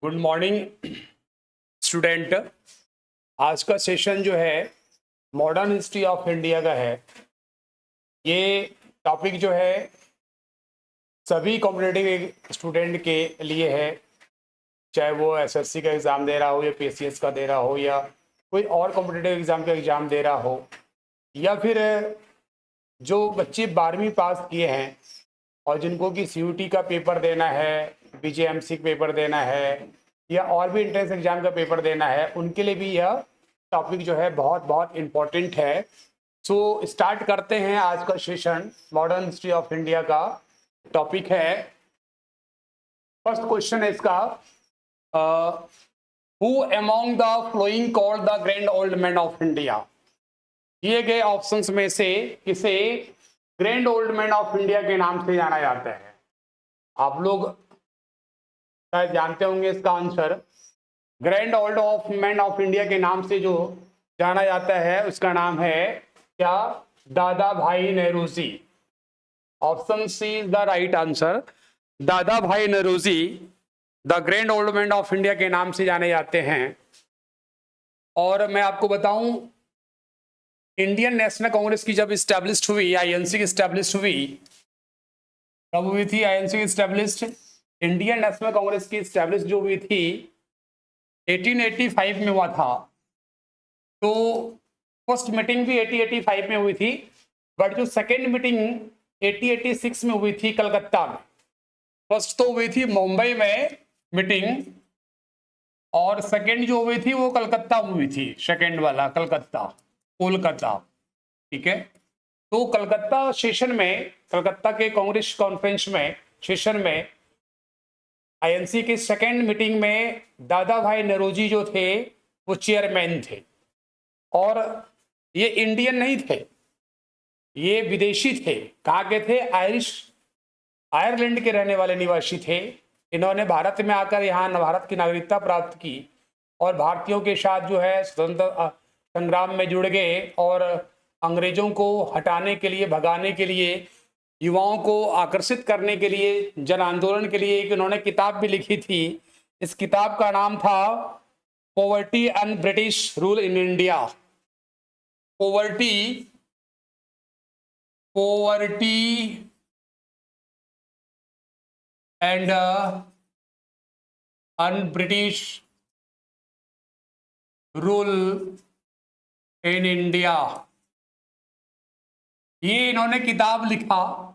Good morning student. आज का session जो है मॉडर्न हिस्ट्री ऑफ इंडिया का है। ये टॉपिक जो है सभी कॉम्पिटिटिव स्टूडेंट के लिए है, चाहे वो एसएससी का एग्ज़ाम दे रहा हो या पीसीएस का दे रहा हो या कोई और कॉम्पिटिटिव एग्ज़ाम का एग्ज़ाम दे रहा हो, या फिर जो बच्चे 12वीं पास किए हैं और जिनको कि सीयूटी का पेपर देना है, बीजेएमसी का पेपर देना है या और भी एंट्रेंस एग्जाम का पेपर देना है, उनके लिए भी यह टॉपिक जो है बहुत बहुत इम्पोर्टेंट है। सो स्टार्ट करते हैं आज का session. Modern history of India का टॉपिक है, फर्स्ट क्वेश्चन है इसका, who among the flowing called the grand old man of India. दिए गए ऑप्शंस में से किसे grand old man of India के नाम से जाना जाता है? आप लोग शायद जानते होंगे इसका answer. Grand old of man of India के नाम से जो जाना जाता है उसका नाम है क्या? Dadabhai Naoroji. Option C is the right answer. Dadabhai Naoroji the grand old man of India के नाम से जाने जाते हैं। और मैं आपको बताऊं, इंडियन नेशनल कांग्रेस की जब स्टैब्लिश हुई, आईएनसी की स्टैब्लिश हुई, कब हुई थी आईएनसी की स्टैब्लिश? इंडियन नेशनल कांग्रेस की स्टैब्लिश जो हुई थी 1885 में हुआ था। तो फर्स्ट मीटिंग भी 1885 में हुई थी, बट जो सेकेंड मीटिंग 1886 में हुई थी कलकत्ता में। फर्स्ट तो हुई थी मुंबई में मीटिंग, और सेकेंड जो हुई थी वो कलकत्ता में हुई थी। सेकेंड वाला कलकत्ता, कोलकाता, ठीक है। तो कलकत्ता सेशन में, कलकत्ता के कांग्रेस कॉन्फ्रेंस में, सेशन में, आईएनसी की सेकेंड मीटिंग में दादा भाई नेहरूजी जो थे वो चेयरमैन थे। और ये इंडियन नहीं थे, ये विदेशी थे। कहाँ के थे? आयरलैंड के रहने वाले निवासी थे। इन्होंने भारत में आकर यहाँ भारत की नागरिकता प्राप्त की और भारतीयों के साथ जो है स्वतंत्रता संग्राम में जुड़ गए और अंग्रेजों को हटाने के लिए, भगाने के लिए, युवाओं को आकर्षित करने के लिए, जन आंदोलन के लिए एक इन्होंने किताब भी लिखी थी। इस किताब का नाम था poverty and British rule in India. Poverty and British rule in India, ये इन्होंने किताब लिखा।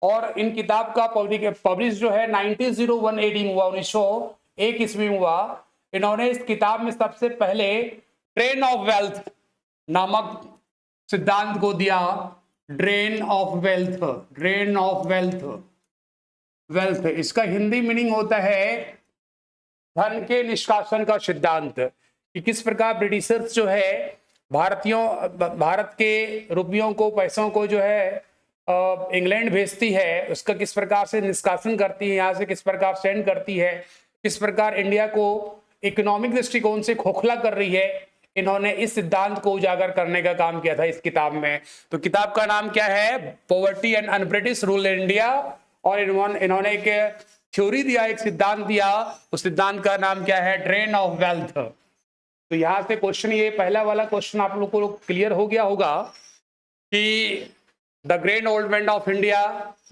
और इन किताब का पब्लिश जो है 1901 AD में हुआ, 1901 ईस्वी में हुआ। इन्होंने इस किताब में सबसे पहले ट्रेन ऑफ वेल्थ नामक सिद्धांत को दिया। Drain of wealth, drain of wealth, wealth इसका हिंदी मीनिंग होता है धन के निष्कासन का सिद्धांत। कि किस प्रकार ब्रिटिशर्स जो है भारत के रुपयों को, पैसों को जो है इंग्लैंड भेजती है, उसका किस प्रकार से निष्कासन करती है, यहाँ से किस प्रकार सेंड करती है, किस प्रकार इंडिया को इकोनॉमिक दृष्टिकोण से खोखला कर रही है। इन्होंने इस सिद्धांत को उजागर करने का काम किया था इस किताब में। तो किताब का नाम क्या है? Poverty and un-British rule in India. और इन्होंने एक थ्योरी दिया, एक सिद्धांत दिया, उस सिद्धांत का नाम क्या है? Drain of wealth. तो यहां से क्वेश्चन, ये पहला वाला क्वेश्चन आप लोग को क्लियर हो गया होगा कि the grand old man of India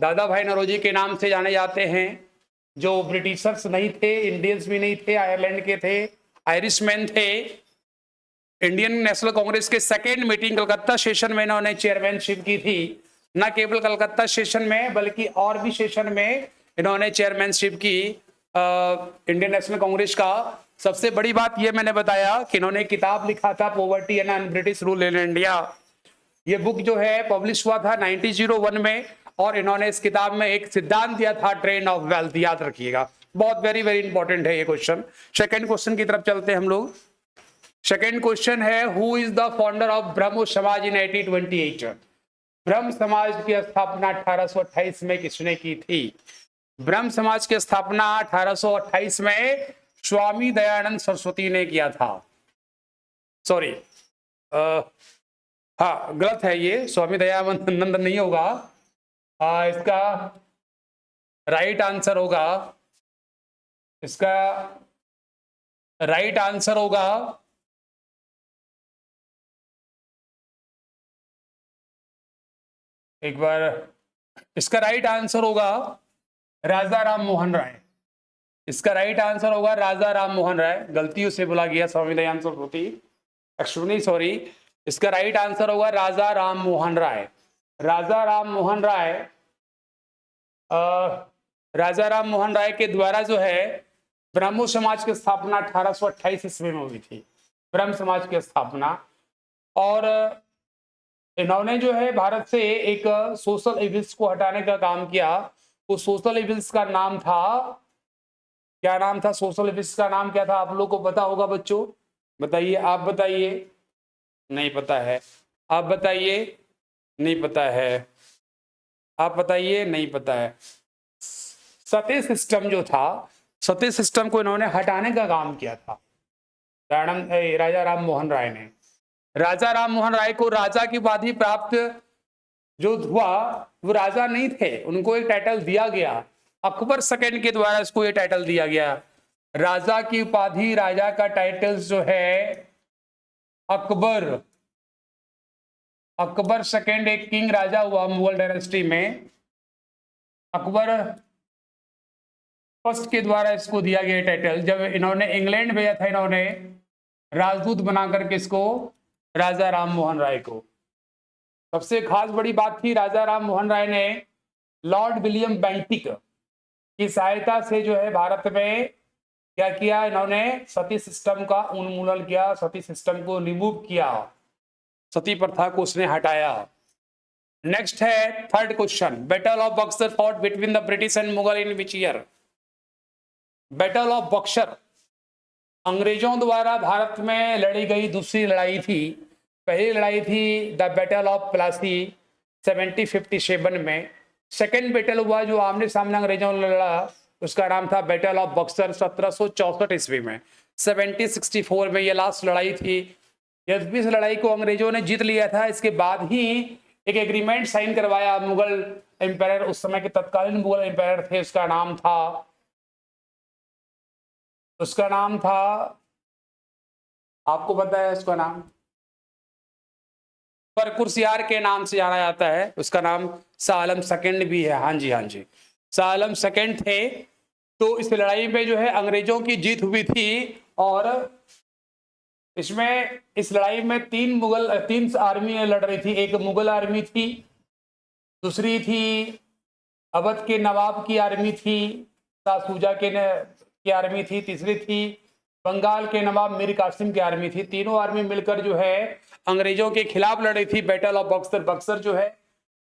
दादा भाई नौरोजी के नाम से जाने जाते हैं, जो ब्रिटिशर्स नहीं थे, इंडियंस भी नहीं थे, आयरलैंड के थे, आयरिशमैन थे। इंडियन नेशनल कांग्रेस के सेकेंड मीटिंग कलकत्ता सेशन में इन्होंने चेयरमैनशिप की थी। न केवल कलकत्ता सेशन में बल्कि और भी सेशन में इन्होंने चेयरमैनशिप की इंडियन नेशनल कांग्रेस का। सबसे बड़ी बात यह मैंने बताया कि इन्होंने किताब लिखा था poverty and British rule in India. ये बुक जो है पब्लिश हुआ था 1901 में, और इन्होंने इस किताब में एक सिद्धांत दिया था ट्रेन ऑफ वेल्थ। याद रखिएगा, बहुत वेरी वेरी इंपॉर्टेंट है ये क्वेश्चन। सेकंड क्वेश्चन की तरफ चलते हैं हम लोग। सेकंड क्वेश्चन है, who is the founder of Brahmo Samaj in 1828? ब्रह्म समाज की स्थापना 1828 में किसने की थी? ब्रह्म समाज की स्थापना 1828 में स्वामी दयानंद सरस्वती ने किया था। सॉरी, हाँ गलत है, ये स्वामी दयानंद नहीं होगा। इसका राइट आंसर होगा, इसका राइट आंसर होगा एक बार, इसका राइट आंसर होगा राजा राम मोहन राय। इसका राइट आंसर होगा राजा राम मोहन राय। गलतियों से बोला गया स्वामी दयानंद सरस्वती, एक्चुअली सॉरी। इसका राइट आंसर होगा राजा राम मोहन राय। राजा राम मोहन राय, राजा राम मोहन राय के द्वारा जो है ब्रह्मो समाज की स्थापना 1828 ईस्वी में हुई थी, ब्रह्म समाज की स्थापना। और इन्होंने जो है भारत से एक सोशल इविल्स को हटाने का काम किया। उस सोशल इविल्स का नाम था, क्या नाम था सोशल इविल्स का नाम क्या था? आप लोग को पता होगा बच्चों, बताइए, आप बताइए। नहीं पता है, आप बताइए। नहीं पता है, आप बताइए। नहीं पता है। सती सिस्टम जो था, सती सिस्टम को इन्होंने हटाने का काम किया था राजा राम मोहन राय ने। राजा राम मोहन राय को राजा की उपाधि प्राप्त जो हुआ, वो राजा नहीं थे, उनको एक टाइटल दिया गया। अकबर सेकंड के द्वारा इसको ये टाइटल दिया गया, राजा की उपाधि, राजा का टाइटल जो है अकबर। अकबर सेकंड एक किंग राजा हुआ मुगल डायनेस्टी में। अकबर फर्स्ट के द्वारा इसको दिया गया टाइटल। जब इन्होंने इंग्लैंड भेजा था, इन्होंने राजदूत बनाकर के इसको राजा राम मोहन राय को। सबसे खास बड़ी बात थी, राजा राम मोहन राय ने लॉर्ड विलियम बेंटिक की सहायता से जो है भारत में क्या किया, इन्होंने सती सिस्टम का उन्मूलन किया, सती सिस्टम को रिमूव किया, सती प्रथा को उसने हटाया। नेक्स्ट है third question, battle of Buxar fought between the British and Mughal in which year? Battle of Buxar अंग्रेजों द्वारा भारत में लड़ी गई दूसरी लड़ाई थी। पहली लड़ाई थी द बैटल ऑफ प्लासी 1757 में। सेकेंड बैटल हुआ जो आमने सामने अंग्रेजों ने लड़ा, उसका नाम था बैटल ऑफ बक्सर 1764 ईस्वी में। 1764 में ये लास्ट लड़ाई थी। यद्यपि इस लड़ाई को अंग्रेजों ने जीत लिया था, इसके बाद ही एक एग्रीमेंट साइन करवाया मुगल एम्पायर, उस समय के तत्कालीन मुगल एम्पायर थे, उसका नाम था, आपको पता है उसका नाम? बरकुरसियार के नाम से जाना जाता है। उसका नाम शाह आलम सेकंड भी है। हाँ जी, हाँ जी, शाह आलम सेकंड थे। तो इस लड़ाई में जो है अंग्रेजों की जीत हुई थी। और इसमें इस लड़ाई में तीन आर्मी लड़ रही थी। एक मुगल आर्मी थी, दूसरी थी अवध के नवाब की आर्मी थी, शाह शुजा की आर्मी थी, तीसरी थी बंगाल के नवाब मीर कासिम की आर्मी थी। तीनों आर्मी मिलकर जो है अंग्रेजों के खिलाफ लड़ी थी। बैटल ऑफ बक्सर, बक्सर जो है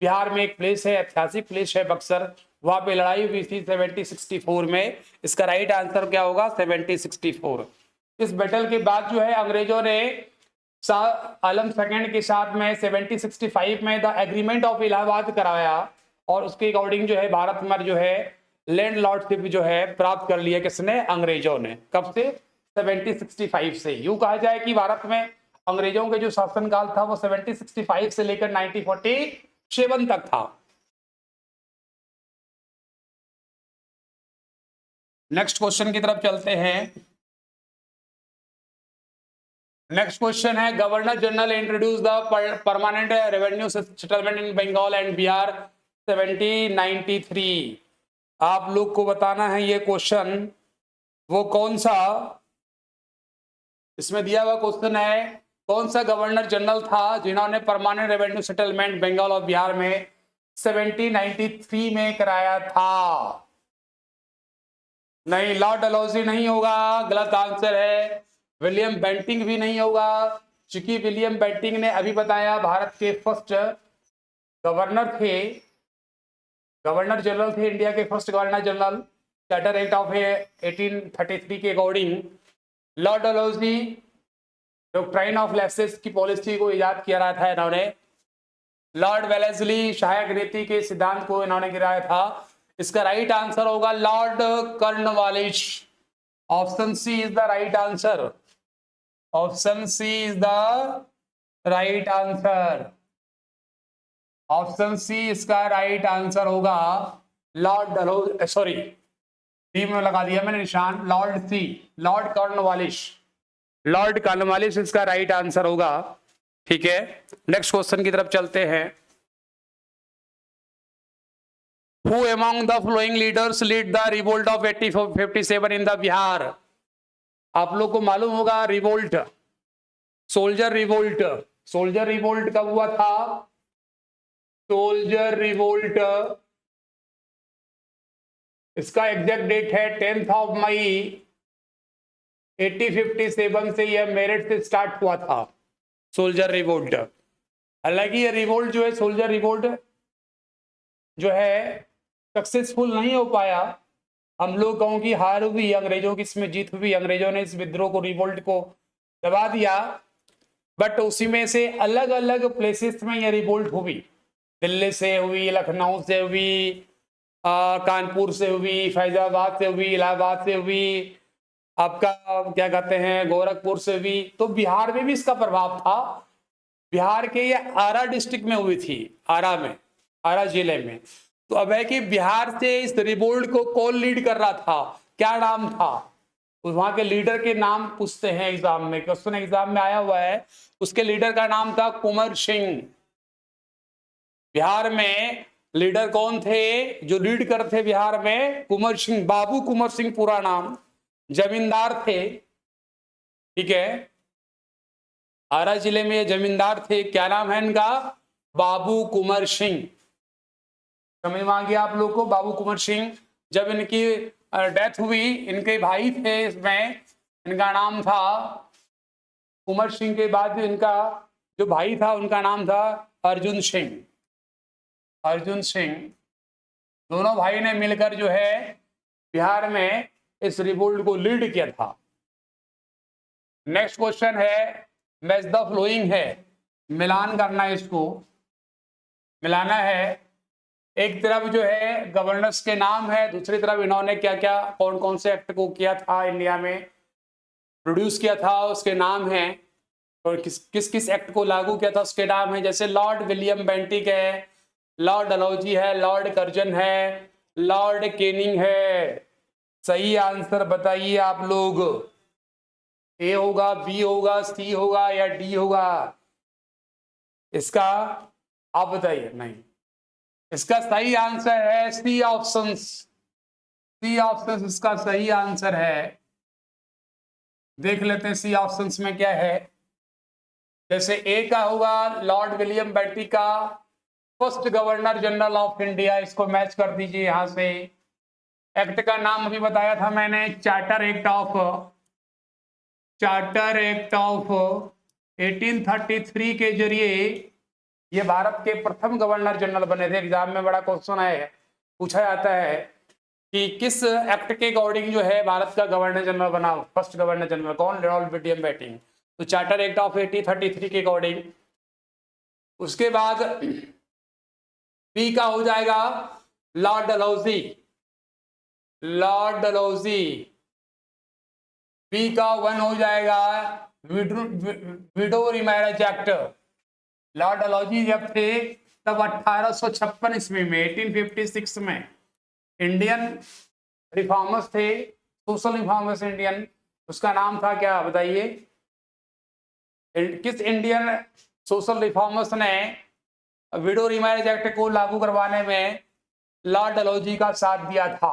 बिहार में एक प्लेस है, ऐतिहासिक प्लेस है बक्सर, वहां पे लड़ाई हुई थी 1764 में। इसका राइट आंसर क्या होगा? 1764। इस बैटल के बाद जो है अंग्रेजों ने शाह आलम सेकंड के साथ में 1765 में द एग्रीमेंट ऑफ इलाहाबाद कराया, और उसके अकॉर्डिंग जो है भारत में जो है लैंड लॉर्डशिप जो है प्राप्त कर लिया किसने? अंग्रेजों ने। कब से? 1765 से। यूं कहा जाए कि भारत में अंग्रेजों के जो शासनकाल था वो 1765 से लेकर 1947 तक था। नेक्स्ट क्वेश्चन की तरफ चलते हैं। नेक्स्ट क्वेश्चन है, governor general introduce the permanent revenue settlement in Bengal and Bihar 1793। आप लोग को बताना है ये क्वेश्चन वो कौन सा, इसमें दिया हुआ क्वेश्चन है कौन सा गवर्नर जनरल था जिन्होंने परमानेंट रेवेन्यू सेटलमेंट बंगाल और बिहार में 1793 में कराया था? नहीं, लॉर्ड डलहौजी नहीं होगा, गलत आंसर है। विलियम बेंटिंग भी नहीं होगा, क्योंकि विलियम बेंटिंग ने अभी बताया भारत के फर्स्ट गवर्नर थे, गवर्नर जनरल थे, इंडिया के first governor general. Charter act of 1833 के according Lord Dalhousie doctrine of lapses की पॉलिसी को इजाद किया रहा था इन्होंने। लॉर्ड वेलेस्ली सहायक नीति के सिद्धांत को इन्होंने गिराया था। इसका राइट आंसर होगा lord Cornwallis. Option C is the right answer. Option C is the right answer. Option C इसका राइट आंसर होगा लॉर्ड डलहौजी, सॉरी डी में लगा दिया मैंने निशान, lord C, lord Cornwallis, lord Cornwallis इसका राइट आंसर होगा। ठीक है, नेक्स्ट क्वेश्चन की तरफ चलते हैं। Who among the following leaders lead the revolt of 1857 in the Bihar? आप लोग को मालूम होगा revolt, soldier revolt, soldier revolt कब हुआ था? सोल्जर रिवोल्ट, इसका एग्जैक्ट डेट है 10 मई 1857 से यह मेरठ से स्टार्ट हुआ था सोल्जर रिवोल्ट। हालांकि ये रिवोल्ट जो है, सोल्जर रिवोल्ट जो है सक्सेसफुल नहीं हो पाया। हम लोग कहूँ कि हार हुई, अंग्रेजों की इसमें जीत हुई, अंग्रेजों ने इस विद्रोह को, रिवोल्ट को दबा दिया। बट उसी में से अलग अलग प्लेसेस में ये रिवोल्ट हुई, दिल्ली से हुई, लखनऊ से हुई, कानपुर से हुई, फैजाबाद से हुई, इलाहाबाद से हुई, आपका क्या कहते हैं गोरखपुर से हुई। तो बिहार में भी इसका प्रभाव था। बिहार के ये आरा डिस्ट्रिक्ट में हुई थी, आरा में, आरा जिले में। तो अब है कि बिहार से इस रिवोल्ट को कौन लीड कर रहा था, क्या नाम था, वहां के लीडर के नाम पूछते हैं एग्जाम में, क्वेश्चन एग्जाम में आया हुआ है। उसके लीडर का नाम था कुंवर सिंह। बिहार में लीडर कौन थे जो लीड करते थे बिहार में? कुंवर सिंह, बाबू कुंवर सिंह पूरा नाम, जमींदार थे। ठीक है, आरा जिले में जमींदार थे, क्या नाम है इनका? बाबू कुंवर सिंह। समझ में आ गया आप लोग को? बाबू कुंवर सिंह, जब इनकी डेथ हुई, इनके भाई थे इसमें, इनका नाम था कुंवर सिंह के बाद इनका जो भाई था उनका नाम था अर्जुन सिंह। अर्जुन सिंह, दोनों भाई ने मिलकर जो है बिहार में इस रिवोल्ट को लीड किया था। नेक्स्ट क्वेश्चन है, मैच द फ्लोइंग है, मिलान करना है, इसको मिलाना है। एक तरफ जो है गवर्नर्स के नाम है, दूसरी तरफ इन्होंने क्या क्या, कौन कौन से एक्ट को किया था, इंडिया में प्रोड्यूस किया था, उसके नाम है, और किस किस एक्ट को लागू किया था उसके नाम है। जैसे लॉर्ड विलियम बेंटिक है, लॉर्ड डलहौजी है, लॉर्ड कर्जन है, लॉर्ड केनिंग है। सही आंसर बताइए आप लोग, ए होगा, बी होगा, सी होगा या डी होगा? इसका आप बताइए। नहीं, इसका सही आंसर है सी ऑप्शन, सी ऑप्शन इसका सही आंसर है। देख लेते हैं सी ऑप्शंस में क्या है। जैसे ए का होगा लॉर्ड विलियम बेंटिक का, first governor general of India, इसको मैच कर दीजिए यहां से। एक्ट का नाम अभी बताया था मैंने, चार्टर एक्ट ऑफ 1833 के जरिए ये भारत के प्रथम गवर्नर जनरल बने थे। एग्जाम में बड़ा क्वेश्चन है, पूछा जाता है कि किस एक्ट के अकॉर्डिंग जो है भारत का गवर्नर जनरल बना, फर्स्ट गवर्नर जनरल कौन? Lord William Bentinck. तो चार्टर एक्ट ऑफ 1833 के अकॉर्डिंग। उसके बाद बी का हो जाएगा lord Dalhousie, lord Dalhousie. B का 1 हो जाएगा widow remarriage act. Lord Dalhousie जब थे तब 1856 ईस्वी में, 1856 में इंडियन रिफॉर्मर्स थे, सोशल रिफॉर्मर्स इंडियन, उसका नाम था क्या बताइए? किस इंडियन सोशल रिफॉर्मर्स ने विडो रीमैरिज एक्ट को लागू करवाने में लॉर्ड डलहौजी का साथ दिया था?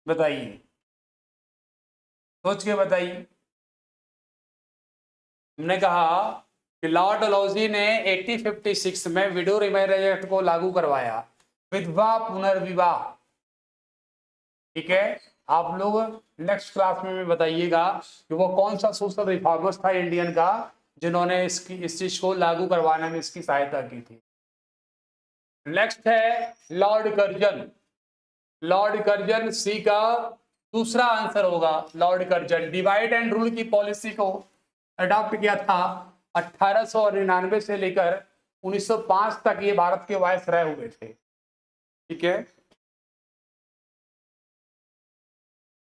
बताइए, सोच के बताइए। हमने कहा कि लॉर्ड डलहौजी ने 1856 में विडो रीमैरिज एक्ट को लागू करवाया, विधवा पुनर्विवाह। ठीक है, आप लोग नेक्स्ट क्लास में बताइएगा कि वो कौन सा सोशल रिफॉर्मर्स था इंडियन का जिन्होंने इस चीज को लागू करवाने में इसकी सहायता की थी। नेक्स्ट है लॉर्ड कर्जन। लॉर्ड कर्जन, सी का दूसरा आंसर होगा Lord Curzon. Divide and rule की पॉलिसी को अडॉप्ट किया था 1899 से लेकर 1905 तक ये भारत के वायसराय हुए थे। ठीक है,